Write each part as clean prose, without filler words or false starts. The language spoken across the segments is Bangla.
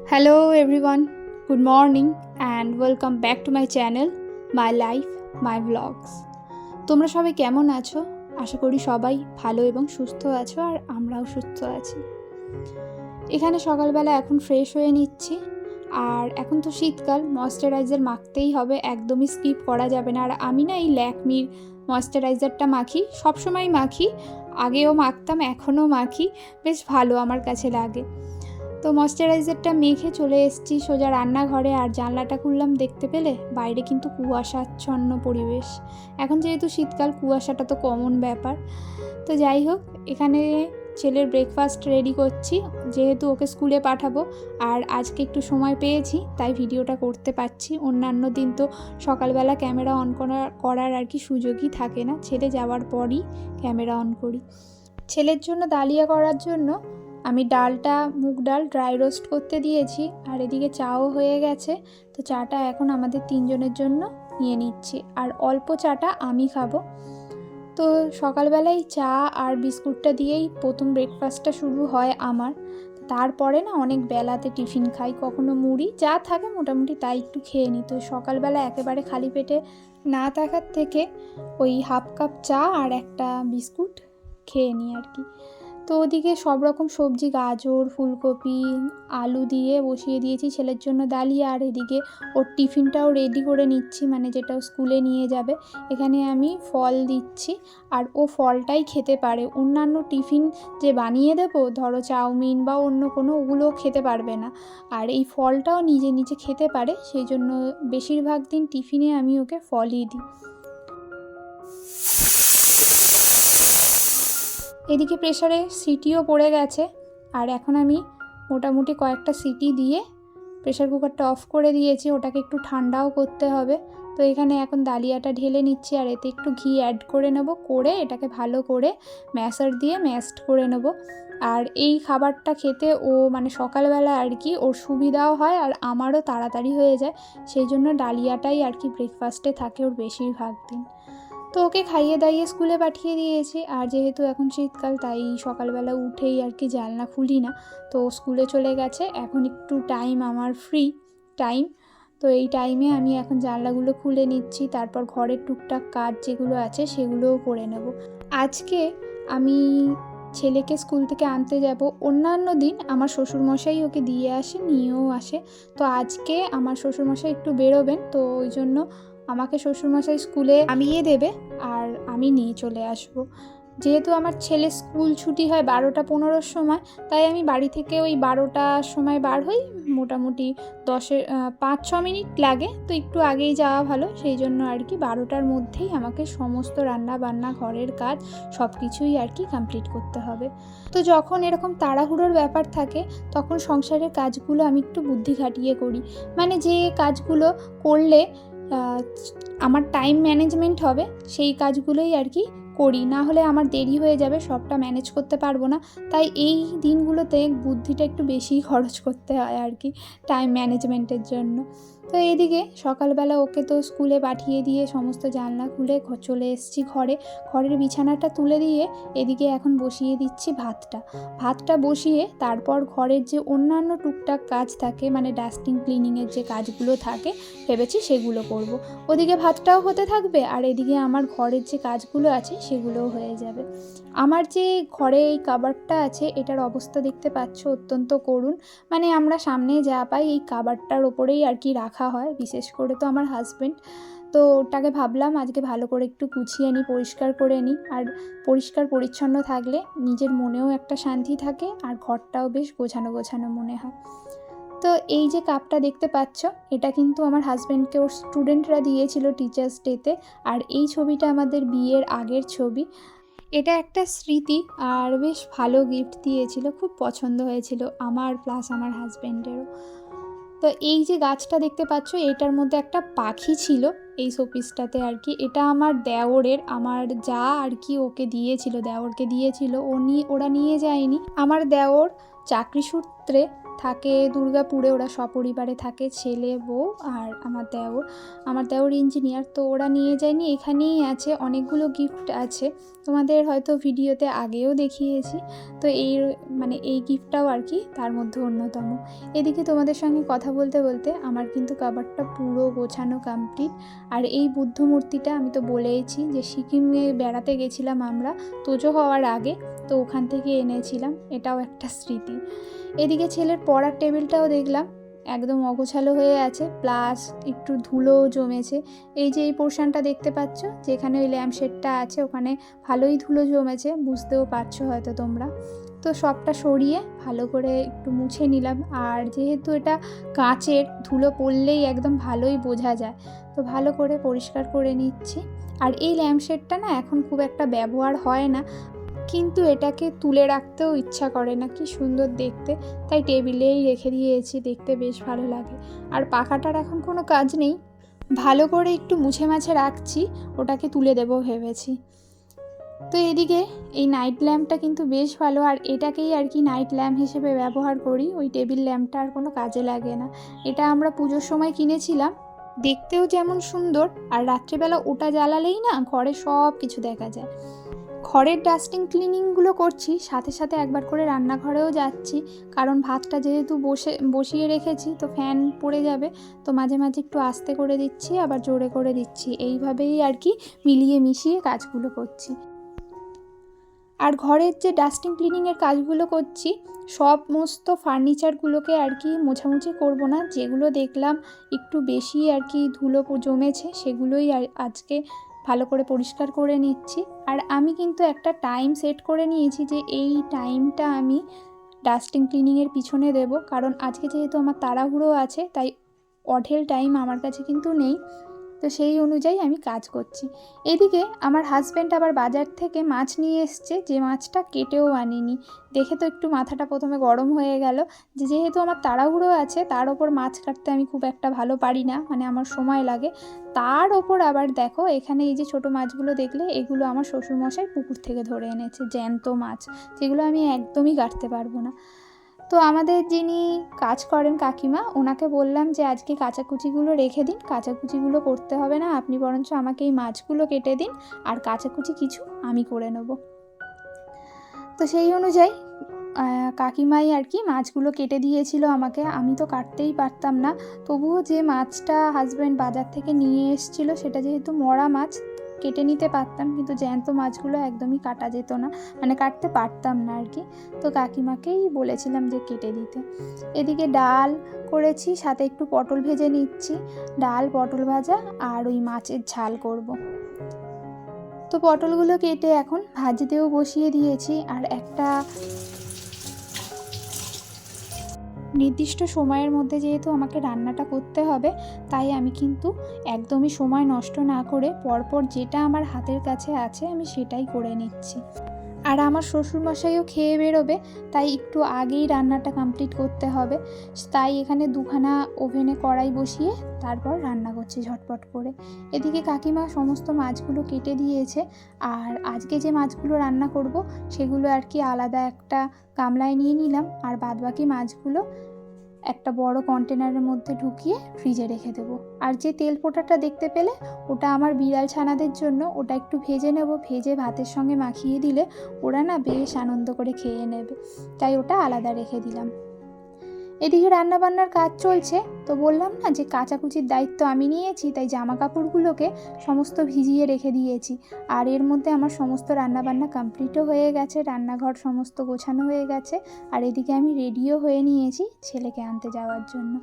Hello everyone, good morning and welcome back to my channel, My Life, My Vlogs. তোমরা সবাই কেমন আছো? আশা করি সবাই ভালো এবং সুস্থ আছো আর আমরাও সুস্থ আছি। এখানে সকালবেলা এখন ফ্রেশ হয়ে নিচ্ছি আর এখন তো শীতকাল, ময়েশ্চারাইজার মাখতেই হবে, একদমই স্কিপ করা যাবে না। আর আমি না এই ল্যাকমির ময়েশ্চারাইজারটা মাখি, সবসময় মাখি, আগেও মাখতাম, এখনও মাখি, বেশ ভালো আমার কাছে লাগে। তো ময়েশ্চারাইজারটা মেখে চলে এসেছি সোজা রান্নাঘরে, আর জানলাটা খুললাম, দেখতে পেলে বাইরে কিন্তু কুয়াশাচ্ছন্ন পরিবেশ। এখন যেহেতু শীতকাল, কুয়াশাটা তো কমন ব্যাপার। তো যাই হোক, এখানে ছেলের ব্রেকফাস্ট রেডি করছি, যেহেতু ওকে স্কুলে পাঠাবো। আর আজকে একটু সময় পেয়েছি তাই ভিডিওটা করতে পারছি, অন্যান্য দিন তো সকালবেলা ক্যামেরা অন করার আর কি সুযোগই থাকে না, ছেলে যাওয়ার পরই ক্যামেরা অন করি। ছেলের জন্য ডালিয়া করার জন্য আমি ডালটা, মুগ ডাল ড্রাই রোস্ট করতে দিয়েছি, আর এদিকে চাও হয়ে গেছে। তো চাটা এখন আমাদের তিনজনের জন্য নিয়ে নিচ্ছি, আর অল্প চাটা আমি খাবো। তো সকালবেলায় চা আর বিস্কুটটা দিয়েই প্রথম ব্রেকফাস্টটা শুরু হয় আমার। তারপরে না অনেক বেলাতে টিফিন খাই, কখনো মুড়ি, যা থাকে মোটামুটি তাই একটু খেয়ে নিই। তো সকালবেলা একেবারে খালি পেটে না থাকার থেকে ওই হাফ কাপ চা আর একটা বিস্কুট খেয়ে নিই আর কি। তো ওদিকে সব রকম সবজি, গাজর, ফুলকপি, আলু দিয়ে বসিয়ে দিয়েছি ছেলের জন্য ডালিয়া, আর এদিকে ওর টিফিনটাও রেডি করে নিচ্ছি, মানে যেটা স্কুলে নিয়ে যাবে। এখানে আমি ফল দিচ্ছি, আর ও ফলটাই খেতে পারে, অন্যান্য টিফিন যে বানিয়ে দেবো, ধরো চাউমিন বা অন্য কোনো, ওগুলো খেতে পারবে না। আর এই ফলটাও নিজে নিজে খেতে পারে, সেই জন্য বেশিরভাগ দিন টিফিনে আমি ওকে ফলই দিই। এদিকে প্রেসারে সিটিও পড়ে গেছে, আর এখন আমি মোটামুটি কয়েকটা সিটি দিয়ে প্রেসার কুকারটা অফ করে দিয়েছি, ওটাকে একটু ঠান্ডাও করতে হবে। তো এখানে এখন ডালিয়াটা ঢেলে নিচ্ছি, আর এতে একটু ঘি অ্যাড করে নেব, করে এটাকে ভালো করে ম্যাশার দিয়ে ম্যাশড করে নেব। আর এই খাবারটা খেতে ও মানে সকালবেলা আর কি ওর সুবিধাও হয়, আর আমারও তাড়াতাড়ি হয়ে যায়, সেই জন্য ডালিয়াটাই আর কি ব্রেকফাস্টে থাকে ওর বেশিরভাগ দিন। তো ওকে খাইয়ে দাইয়ে স্কুলে পাঠিয়ে দিয়েছি, আর যেহেতু এখন শীতকাল তাই সকালবেলা উঠেই আর কি জানলা খুলি না। তো স্কুলে চলে গেছে, এখন একটু টাইম আমার ফ্রি টাইম। তো এই টাইমে আমি এখন জানলাগুলো খুলে নিচ্ছি, তারপর ঘরের টুকটাক কাজ যেগুলো আছে সেগুলোও করে নেব। আজকে আমি ছেলেকে স্কুল থেকে আনতে যাব, অন্যান্য দিন আমার শ্বশুরমশাই ওকে দিয়ে আসে, নিয়েও আসে। তো আজকে আমার শ্বশুরমশাই একটু বেরোবেন, তো ওই জন্য আমাকে শ্বশুরমশাই স্কুলে নামিয়ে দেবে আর আমি নিয়ে চলে আসব। যেহেতু আমার ছেলে স্কুল ছুটি হয় 12টা 15-র সময়, তাই আমি বাড়ি থেকে ওই 12টার সময় বার হই, মোটামুটি 5-6 মিনিট লাগে, তো একটু আগেই যাওয়া ভালো, সেই জন্য আর কি 12টার মধ্যেই আমাকে সমস্ত রান্না বান্না, ঘরের কাজ সব কিছুই আর কি কমপ্লিট করতে হবে। তো যখন এরকম তাড়াহুড়োর ব্যাপার থাকে, তখন সংসারের কাজগুলো আমি একটু বুদ্ধি খাটিয়ে করি, মানে যে কাজগুলো করলে আমার টাইম ম্যানেজমেন্ট হবে, সেই কাজগুলোই আর কি করি, না হলে আমার দেরি হয়ে যাবে, সবটা ম্যানেজ করতে পারবো না। তাই এই দিনগুলোতে বুদ্ধিটা একটু বেশিই খরচ করতে হয় আর কি টাইম ম্যানেজমেন্টের জন্য। তো এইদিকে সকালবেলা ওকে তো স্কুলে পাঠিয়ে দিয়ে সমস্ত জানলা খুলে চলে এসেছি ঘরে, ঘরের বিছানাটা তুলে দিয়ে এদিকে এখন বসিয়ে দিচ্ছি ভাতটা বসিয়ে তারপর ঘরের যে অন্যান্য টুকটাক কাজ থাকে, মানে ডাস্টিং ক্লিনিংয়ের যে কাজগুলো থাকে ভেবেছি সেগুলো করব। ওদিকে ভাতটাও হতে থাকবে, আর এদিকে আমার ঘরের যে কাজগুলো আছে সেগুলোও হয়ে যাবে। আমার যে ঘরে এই কাবারটা আছে, এটার অবস্থা দেখতে পাচ্ছ অত্যন্ত করুণ, মানে আমরা সামনে যা পাই এই কাবারটার ওপরেই আর কি রাখা হয়, বিশেষ করে তো আমার হাজব্যান্ড। তো ওটাকে ভাবলাম আজকে ভালো করে একটু গুছিয়ে নিই, পরিষ্কার করে নিই, আর পরিষ্কার পরিচ্ছন্ন থাকলে নিজের মনেও একটা শান্তি থাকে, আর ঘরটাও বেশ গোছানো গোছানো মনে হয়। তো এই যে কাপটা দেখতে পাচ্ছ, এটা কিন্তু আমার হাজব্যান্ডকে ওর স্টুডেন্টরা দিয়েছিল টিচার্স ডেতে, আর এই ছবিটা আমাদের বিয়ের আগের ছবি। এটা একটা স্মৃতি, আর বেশ ভালো গিফট দিয়েছিল, খুব পছন্দ হয়েছিল আমার প্লাস আমার হাজব্যান্ডেরও। তো এই যে গাছটা দেখতে পাচ্ছ, এটার মধ্যে একটা পাখি ছিল এই শোপিসটাতে আর কি, এটা আমার দেওরের, আমার যা আর কি ওকে দিয়েছিল, দেওরকে দিয়েছিল, ওরা নিয়ে যায়নি। আমার দেওর চাকরি সূত্রে থাকে দুর্গাপুরে, ওরা সপরিবারে থাকে, ছেলে বউ আর আমার দেওর ইঞ্জিনিয়ার। তো ওরা নিয়ে যায়নি, এখানেই আছে, অনেকগুলো গিফট আছে, তোমাদের হয়তো ভিডিওতে আগেও দেখিয়েছি। তো এই গিফটটাও আর কি তার মধ্যে অন্যতম। এদিকে তোমাদের সঙ্গে কথা বলতে বলতে আমার কিন্তু কাবারটা পুরো গোছানো কমপ্লিট। আর এই বুদ্ধ মূর্তিটা আমি তো বলেইছি যে সিকিমে বেড়াতে গেছিলাম আমরা তোজো হওয়ার আগে, তো ওখান থেকে এনেছিলাম, এটাও একটা স্মৃতি। এদিকে ছেলের পড়ার টেবিলটাও দেখলাম একদম অগোছালো হয়ে আছে, প্লাস একটু ধুলো জমেছে। এই যে এই পোর্শনটা দেখতে পাচ্ছ, যেখানে ওই ল্যাম্পশেডটা আছে, ওখানে ভালোই ধুলো জমেছে, বুঝতেও পারছো হয়তো তোমরা। তো সবটা সরিয়ে ভালো করে একটু মুছে নিলাম। আর যেহেতু এটা কাঁচের, ধুলো পড়লেই একদম ভালোই বোঝা যায়, তো ভালো করে পরিষ্কার করে নিচ্ছি। আর এই ল্যাম্পশেডটা না এখন খুব একটা ব্যবহার হয় না, কিন্তু এটাকে তুলে রাখতেও ইচ্ছা করে না, কি সুন্দর দেখতে, তাই টেবিলেই রেখে দিয়েছি, দেখতে বেশ ভালো লাগে। আর পাখাটার এখন কোনো কাজ নেই, ভালো করে একটু মুছে মাছে রাখছি, ওটাকে তুলে দেবো ভেবেছি। তো এদিকে এই নাইট ল্যাম্পটা কিন্তু বেশ ভালো, আর এটাকেই আর কি নাইট ল্যাম্প হিসেবে ব্যবহার করি, ওই টেবিল ল্যাম্পটা আর কোনো কাজে লাগে না। এটা আমরা পুজোর সময় কিনেছিলাম, দেখতেও যেমন সুন্দর, আর রাত্রেবেলা ওটা জ্বালালেই না ঘরে সব কিছু দেখা যায়। ঘরের ডাস্টিং ক্লিনিংগুলো করছি, সাথে সাথে একবার করে রান্নাঘরেও যাচ্ছি, কারণ ভাতটা যেহেতু বসিয়ে রেখেছি, তো ফ্যান পড়ে যাবে, তো মাঝে মাঝে একটু আস্তে করে দিচ্ছি, আবার জোরে করে দিচ্ছি, এইভাবেই আর কি মিলিয়ে মিশিয়ে কাজগুলো করছি। আর ঘরের যে ডাস্টিং ক্লিনিংয়ের কাজগুলো করছি, সমস্ত ফার্নিচারগুলোকে আর কি মোছামুছি করব না, যেগুলো দেখলাম একটু বেশি আর কি ধুলো জমেছে, সেগুলোই আজকে ভালো করে পরিষ্কার করে নিচ্ছি। আর আমি কিন্তু একটা টাইম সেট করে নিয়েছি যে এই টাইমটা আমি ডাস্টিং ক্লিনিংয়ের পিছনে দেব, কারণ আজকে যেহেতু আমার তাড়াহুড়ো আছে, তাই অঢেল টাইম আমার কাছে কিন্তু নেই, তো সেই অনুযায়ী আমি কাজ করছি। এদিকে আমার হাজব্যান্ড আবার বাজার থেকে মাছ নিয়ে এসছে, যে মাছটা কেটেও আনিনি, দেখে তো একটু মাথাটা প্রথমে গরম হয়ে গেল, যেহেতু আমার তাড়াহুড়ো আছে, তার ওপর মাছ কাটতে আমি খুব একটা ভালো পারি না, মানে আমার সময় লাগে, তার ওপর আবার দেখো এখানে এই যে ছোটো মাছগুলো দেখলে, এগুলো আমার শ্বশুরমশাই পুকুর থেকে ধরে এনেছে, জ্যান্ত মাছ, যেগুলো আমি একদমই কাটতে পারবো না। তো আমাদের যিনি কাজ করেন কাকিমা, ওনাকে বললাম যে আজকে কাঁচাকুচিগুলো রেখে দিন, কাঁচাকুচিগুলো করতে হবে না, আপনি বরঞ্চ আমাকে এই মাছগুলো কেটে দিন, আর কাঁচাকুচি কিছু আমি করে নেব। তো সেই অনুযায়ী কাকিমাই আর কি মাছগুলো কেটে দিয়েছিল আমাকে, আমি তো কাটতেই পারতাম না, তবুও যে মাছটা হাজব্যান্ড বাজার থেকে নিয়ে এসেছিলো, সেটা যেহেতু মরা মাছ, কেটে নিতে পারতাম, কিন্তু জ্যান্ত মাছগুলো একদমই কাটা যেত না, মানে কাটতে পারতাম না আর কি, তো কাকিমাকেই বলেছিলাম যে কেটে দিতে। এদিকে ডাল করেছি, সাথে একটু পটল ভেজে নিচ্ছি, ডাল পটল ভাজা আর ওই মাছের ঝাল করব। তো পটলগুলো কেটে এখন ভাজতেও বসিয়ে দিয়েছি। আর একটা নির্দিষ্ট সময়ের মধ্যে যেহেতু আমাকে রান্নাটা করতে হবে, তাই আমি কিন্তু একদমই সময় নষ্ট না করে পরপর যেটা আমার হাতের কাছে আছে আমি সেটাই করে নিচ্ছি। আর আমার শ্বশুরমশাইও খেয়ে বেরোবে, তাই একটু আগেই রান্নাটা কমপ্লিট করতে হবে, তাই এখানে দুখানা ওভেনে কড়াই বসিয়ে তারপর রান্না করছি ঝটপট করে। এদিকে কাকিমা সমস্ত মাছগুলো কেটে দিয়েছে, আর আজকে যে মাছগুলো রান্না করব সেগুলো আর কি আলাদা একটা গামলায় নিয়ে নিলাম, আর বাদবাকি মাছগুলো একটা বড় কন্টেনারের মধ্যে ঢুকিয়ে ফ্রিজে রেখে দেবো। আর যে তেল পোটাটা দেখতে পেলে, ওটা আমার বিড়াল ছানাদের জন্য, ওটা একটু ভেজে নেব, ভেজে ভাতের সঙ্গে মাখিয়ে দিলে ওরা না বেশ আনন্দ করে খেয়ে নেবে, তাই ওটা আলাদা রেখে দিলাম। এদিকে রান্নাবান্নার কাজ চলছে, তো বললাম না যে কাচাকুচির দায়িত্ব আমি নিয়েছি, তাই জামা কাপড়গুলোকে সমস্ত ভিজিয়ে রেখে দিয়েছি। আর এর মধ্যে আমার সমস্ত রান্নাবান্না কমপ্লিটও হয়ে গেছে, রান্নাঘর সমস্ত গোছানো হয়ে গেছে, আর এদিকে আমি রেডিও হয়ে নিয়েছি ছেলেকে আনতে যাওয়ার জন্য।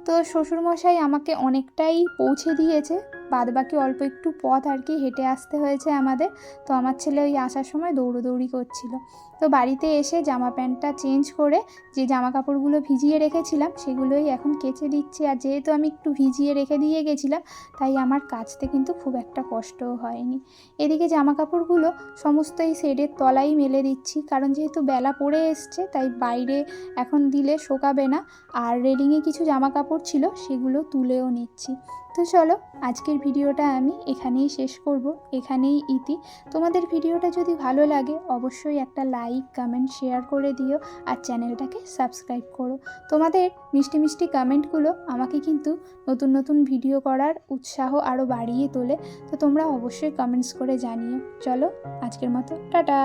তো শ্বশুরমশাই আমাকে অনেকটাই পৌঁছে দিয়েছে, বাদবাকি অল্প একটু পথ আর কি হেঁটে আসতে হয়েছে আমাদের। তো আমার ছেলে ওই আসার সময় দৌড়োদৌড়ি করছিল, তো বাড়িতে এসে জামা প্যান্টটা চেঞ্জ করে যে জামা কাপড়গুলো ভিজিয়ে রেখেছিলাম সেগুলোই এখন কেচে দিচ্ছি। আর যেহেতু আমি একটু ভিজিয়ে রেখে দিয়ে গেছিলাম, তাই আমার কাচতে কিন্তু খুব একটা কষ্টও হয়নি। এদিকে জামা কাপড়গুলো সমস্ত এই শেডের তলায় মেলে দিচ্ছি, কারণ যেহেতু বেলা পড়ে এসছে, তাই বাইরে এখন দিলে শোকাবে না। আর রেলিংয়ে কিছু জামা কাপড় ছিল, সেগুলো তুলেও নিচ্ছি। তো চলো, আজকের আজকের ভিডিওটা আমি এখানেই শেষ করব, এখানেই ইতি। তোমাদের ভিডিওটা যদি ভালো লাগে অবশ্যই একটা লাইক, কমেন্ট, শেয়ার করে দিও আর চ্যানেলটাকে সাবস্ক্রাইব করো। তোমাদের মিষ্টি মিষ্টি কমেন্টগুলো আমাকে কিন্তু নতুন নতুন ভিডিও করার উৎসাহ আরও বাড়িয়ে তোলে। তো তোমরা অবশ্যই কমেন্টস করে জানিও। চলো আজকের মতো টাটা।